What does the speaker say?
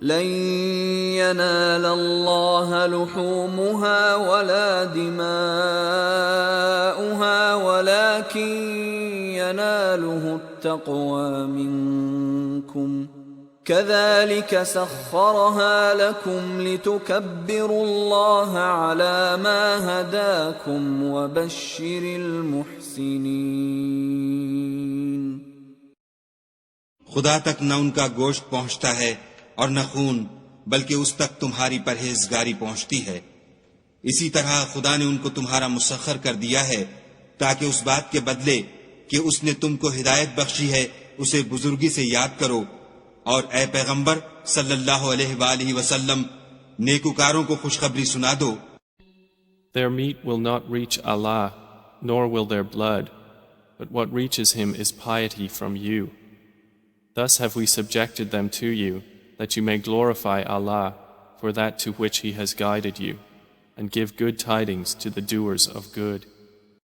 لن ينال الله لحومها ولا دماؤها ولكن يناله التقوى منكم كذلك سخرها لكم لتكبروا الله على ما هداكم وبشر المحسنين. خدا تک نہ ان کا گوشت پہنچتا ہے اور نہ خون، بلکہ اس تک تمہاری پرہیزگاری پہنچتی ہے. اسی طرح خدا نے ان کو تمہارا مسخر کر دیا ہے تاکہ اس بات کے بدلے کہ اس نے تم کو ہدایت بخشی ہے اسے بزرگی سے یاد کرو، اور اے پیغمبر صلی اللہ علیہ وآلہ وسلم نیکوکاروں کو خوشخبری سنا دو. Their meat will not reach Allah, nor will their blood, but what reaches him is piety from you. Thus have we subjected them to you, that you may glorify Allah for that to which He has guided you, and give good tidings to the doers of good.